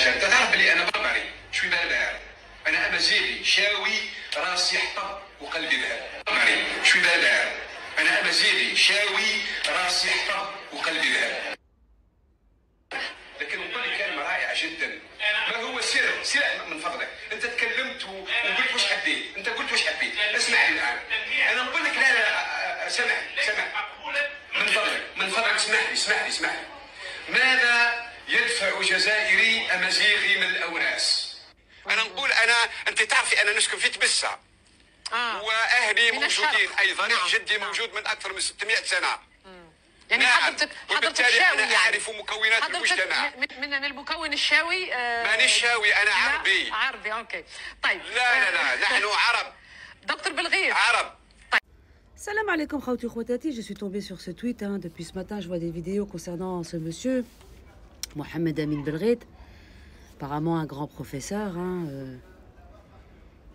حاجه، انت تعرف بلي انا بربري شوي بربر، انا امازيغي شاوي راسي حطب وقلبي ذهب. بربري شوي بربر، انا امازيغي شاوي راسي حطب وقلبي ذهب. لكن نقول لك كلمه رائعه جدا، ما هو سر من فضلك، انت تكلمت وقلت واش حبيت، انت قلت واش حبيت، اسمعني الان، انا نقول لك لا سامحني من فضلك اسمح لي. ماذا يدفع جزائري امازيغي من الاوناس؟ انا نقول انت تعرفي انا نسكن في تبسه، واهلي موجودين ايضا، جدي موجود من اكثر من 600 سنه. يعني حضرتك شاوي، أنا أعرف مكونات المجتمع. من المكون الشاوي. ماني شاوي، أنا عربي. عربي، أوكي. طيب. لا نحن عرب. دكتور بالغير. عرب. Salam alaikum khawti khwatati, je suis tombée sur ce tweet. Depuis ce matin, je vois des vidéos concernant ce monsieur, Mohamed Amin Belghait, apparemment un grand professeur.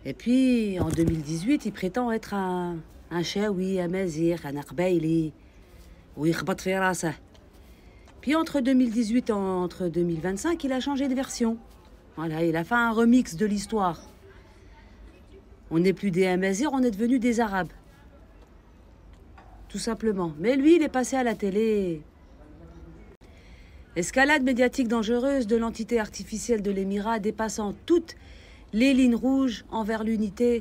Et puis, en 2018, il prétend être un chaoui, un mazir, un arbaili. Oui, puis entre 2018 et entre 2025, il a changé de version. Voilà, il a fait un remix de l'histoire. On n'est plus des Amazirs, on est devenus des Arabes. Tout simplement. Mais lui, il est passé à la télé. Escalade médiatique dangereuse de l'entité artificielle de l'Émirat dépassant toutes les lignes rouges envers l'unité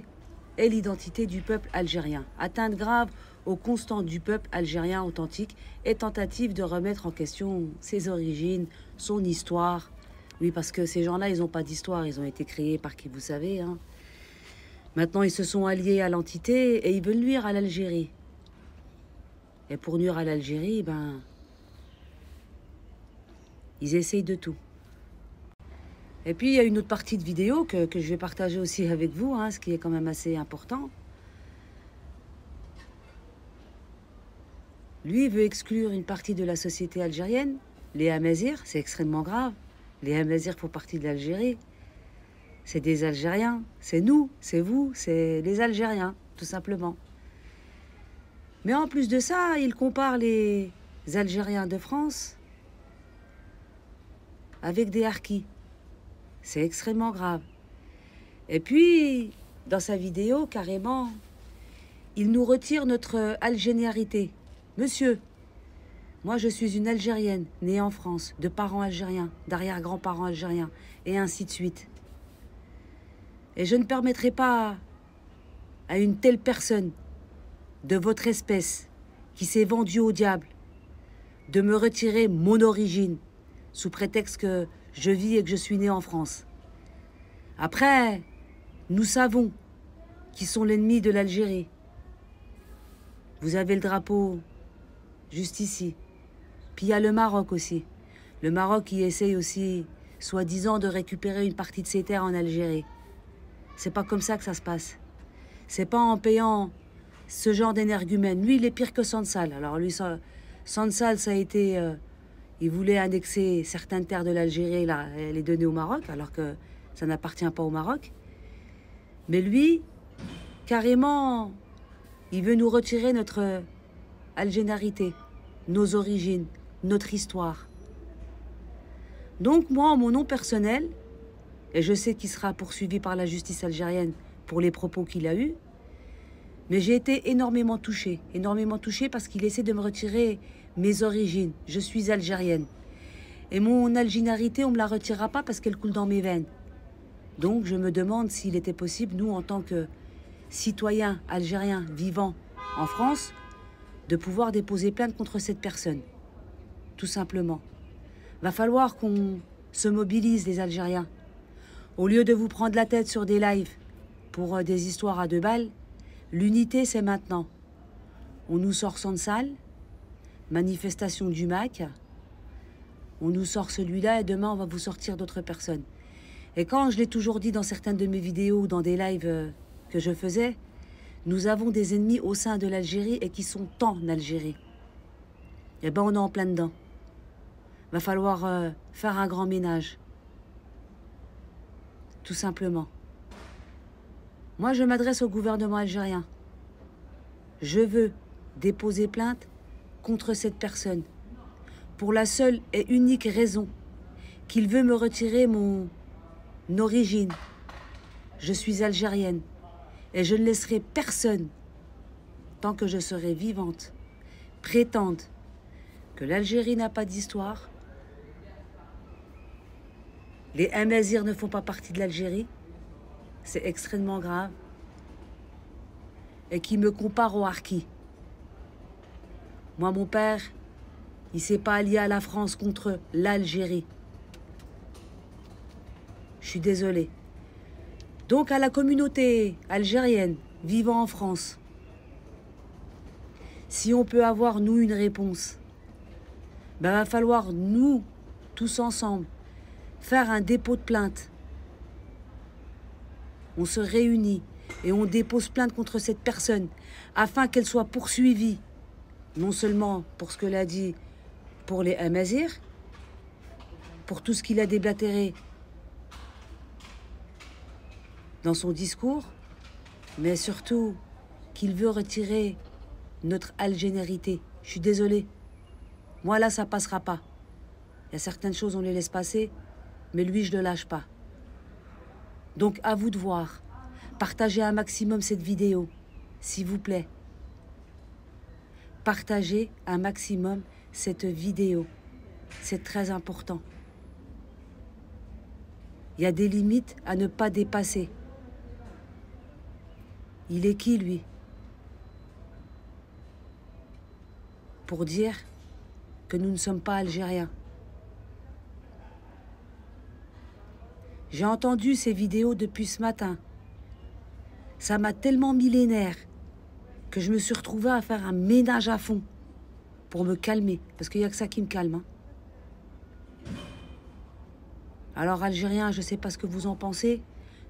et l'identité du peuple algérien. Atteinte grave aux constantes du peuple algérien authentique et tentative de remettre en question ses origines, son histoire. Oui, parce que ces gens-là, ils n'ont pas d'histoire, ils ont été créés par qui vous savez. Maintenant, ils se sont alliés à l'entité et ils veulent nuire à l'Algérie. Et pour nuire à l'Algérie, ils essayent de tout. Et puis, il y a une autre partie de vidéo que je vais partager aussi avec vous, ce qui est quand même assez important. Lui veut exclure une partie de la société algérienne, les Amazirs, c'est extrêmement grave. Les Amazirs font partie de l'Algérie. C'est des Algériens, c'est nous, c'est vous, c'est les Algériens, tout simplement. Mais en plus de ça, il compare les Algériens de France avec des Harkis. C'est extrêmement grave. Et puis, dans sa vidéo, carrément, il nous retire notre algéniarité. Monsieur, moi je suis une Algérienne, née en France, de parents algériens, d'arrière-grands-parents algériens, et ainsi de suite. Et je ne permettrai pas à une telle personne de votre espèce qui s'est vendue au diable de me retirer mon origine sous prétexte que je vis et que je suis née en France. Après, nous savons qui sont l'ennemi de l'Algérie. Vous avez le drapeau juste ici. Puis il y a le Maroc aussi. Le Maroc qui essaye aussi, soi-disant, de récupérer une partie de ses terres en Algérie. C'est pas comme ça que ça se passe. C'est pas en payant ce genre d'énergumène. Lui, il est pire que Sansal. Alors lui, Sansal, ça a été... il voulait annexer certaines terres de l'Algérie, là, et les donner au Maroc, alors que ça n'appartient pas au Maroc. Mais lui, carrément, il veut nous retirer notre algénarité, nos origines, notre histoire. Donc moi, en mon nom personnel, et je sais qu'il sera poursuivi par la justice algérienne pour les propos qu'il a eus, mais j'ai été énormément touchée parce qu'il essaie de me retirer mes origines. Je suis algérienne. Et mon algénarité, on ne me la retirera pas parce qu'elle coule dans mes veines. Donc je me demande s'il était possible, nous, en tant que citoyens algériens vivant en France, de pouvoir déposer plainte contre cette personne. Tout simplement. Va falloir qu'on se mobilise, les Algériens. Au lieu de vous prendre la tête sur des lives pour des histoires à 2 balles, l'unité, c'est maintenant. On nous sort Sansal, manifestation du MAC, on nous sort celui-là et demain, on va vous sortir d'autres personnes. Et quand je l'ai toujours dit dans certaines de mes vidéos ou dans des lives que je faisais, nous avons des ennemis au sein de l'Algérie et qui sont en Algérie. Eh ben, on est en plein dedans. Va falloir faire un grand ménage. Tout simplement. Moi, je m'adresse au gouvernement algérien. Je veux déposer plainte contre cette personne pour la seule et unique raison qu'il veut me retirer mon origine. Je suis algérienne et je ne laisserai personne, tant que je serai vivante, prétendre que l'Algérie n'a pas d'histoire. Les Amazirs ne font pas partie de l'Algérie. C'est extrêmement grave. Et qui me compare aux Harkis. Moi, mon père, il ne s'est pas allié à la France contre l'Algérie. Je suis désolée. Donc, à la communauté algérienne vivant en France, si on peut avoir, nous, une réponse, ben, va falloir, nous, tous ensemble, faire un dépôt de plainte. On se réunit et on dépose plainte contre cette personne afin qu'elle soit poursuivie, non seulement pour ce qu'elle a dit pour les Amazirs, pour tout ce qu'il a déblatéré dans son discours, mais surtout qu'il veut retirer notre algénérité. Je suis désolée. Moi, là, ça passera pas. Il y a certaines choses, on les laisse passer, mais lui, je ne le lâche pas. Donc, à vous de voir. Partagez un maximum cette vidéo, s'il vous plaît. Partagez un maximum cette vidéo. C'est très important. Il y a des limites à ne pas dépasser. Il est qui, lui? Pour dire que nous ne sommes pas algériens. J'ai entendu ces vidéos depuis ce matin. Ça m'a tellement mis les nerfs que je me suis retrouvée à faire un ménage à fond pour me calmer. Parce qu'il n'y a que ça qui me calme. Hein. Alors, Algériens, je ne sais pas ce que vous en pensez.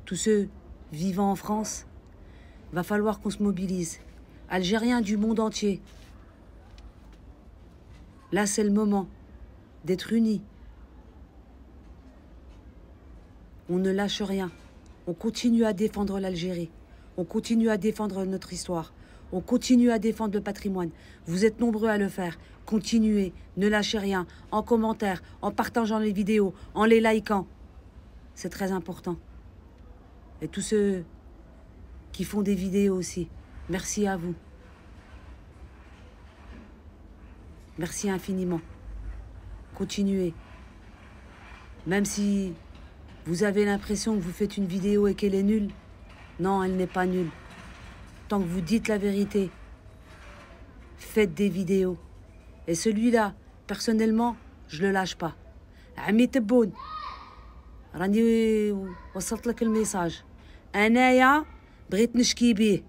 Tous ceux vivant en France, va falloir qu'on se mobilise. Algériens du monde entier. Là, c'est le moment d'être unis. On ne lâche rien. On continue à défendre l'Algérie. On continue à défendre notre histoire. On continue à défendre le patrimoine. Vous êtes nombreux à le faire. Continuez. Ne lâchez rien. En commentaire, en partageant les vidéos, en les likant. C'est très important. Et tous ceux qui font des vidéos aussi. Merci à vous. Merci infiniment. Continuez. Même si vous avez l'impression que vous faites une vidéo et qu'elle est nulle, non, elle n'est pas nulle. Tant que vous dites la vérité, faites des vidéos. Et celui-là, personnellement, je le lâche pas. Ami Tebboune, راني وصلت لك الميساج. أنايا بغيت نشكي بيه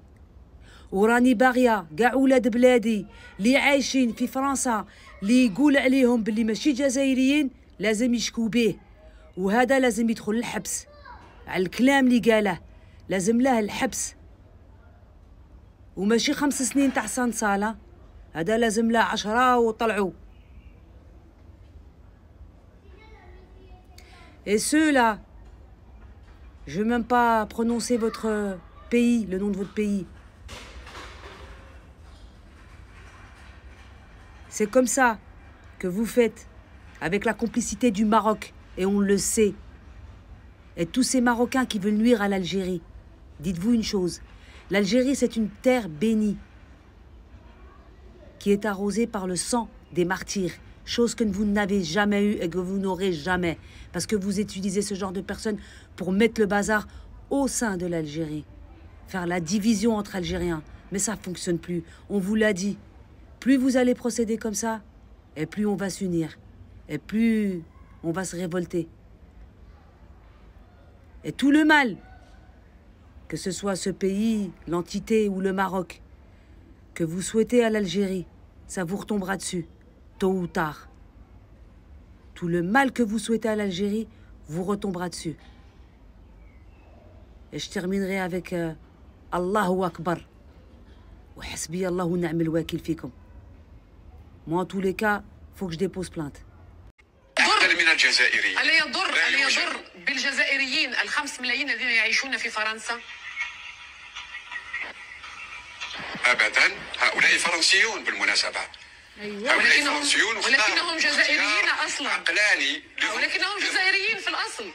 وراني باغيه كاع ولاد بلادي اللي عايشين في فرنسا اللي يقول عليهم باللي ماشي جزائريين لازم يشكوا بيه، وهذا لازم يدخل الحبس على الكلام اللي قاله. لازم له الحبس وماشي 5 سنين تاع صنصالة. هذا لازم له 10 وطلعوا. Et ceux-là, je ne veux même pas prononcer votre pays, le nom de votre pays. C'est comme ça que vous faites, avec la complicité du Maroc, et on le sait. Et tous ces Marocains qui veulent nuire à l'Algérie, dites-vous une chose, l'Algérie c'est une terre bénie, qui est arrosée par le sang des martyrs, chose que vous n'avez jamais eue et que vous n'aurez jamais, parce que vous utilisez ce genre de personnes pour mettre le bazar au sein de l'Algérie, faire la division entre Algériens, mais ça ne fonctionne plus, on vous l'a dit. Plus vous allez procéder comme ça, et plus on va s'unir, et plus on va se révolter. Et tout le mal, que ce soit ce pays, l'entité ou le Maroc, que vous souhaitez à l'Algérie, ça vous retombera dessus, tôt ou tard. Tout le mal que vous souhaitez à l'Algérie vous retombera dessus. Et je terminerai avec Allahu Akbar. Wa hasbi Allahu ni'mal wakil fikum. Moi, en tous les cas, il faut que je dépose plainte. ألا يضر بالجزائريين ال5 ملايين الذين يعيشون في فرنسا؟ أبدا، هؤلاء فرنسيون بالمناسبة. أيوة. ولكنهم جزائريين اصلا. عقلاني. ولكنهم جزائريين في الاصل.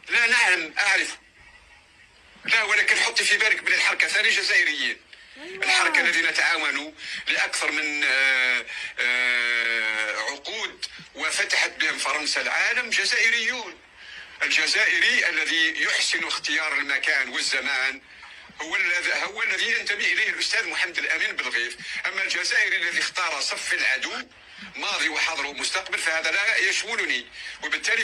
لا نعم اعرف. لا ولكن حطي في بالك بلي الحركه ثاني جزائريين. أيوة. الحركه الذين تعاونوا لاكثر من عقود وفتحت بهم فرنسا العالم جزائريون. الجزائري الذي يحسن اختيار المكان والزمان هو الذي ينتمي اليه الاستاذ محمد الامين بالغيث. اما الجزائري الذي اختار صف العدو ماضي وحاضر ومستقبل فهذا لا يشملني، وبالتالي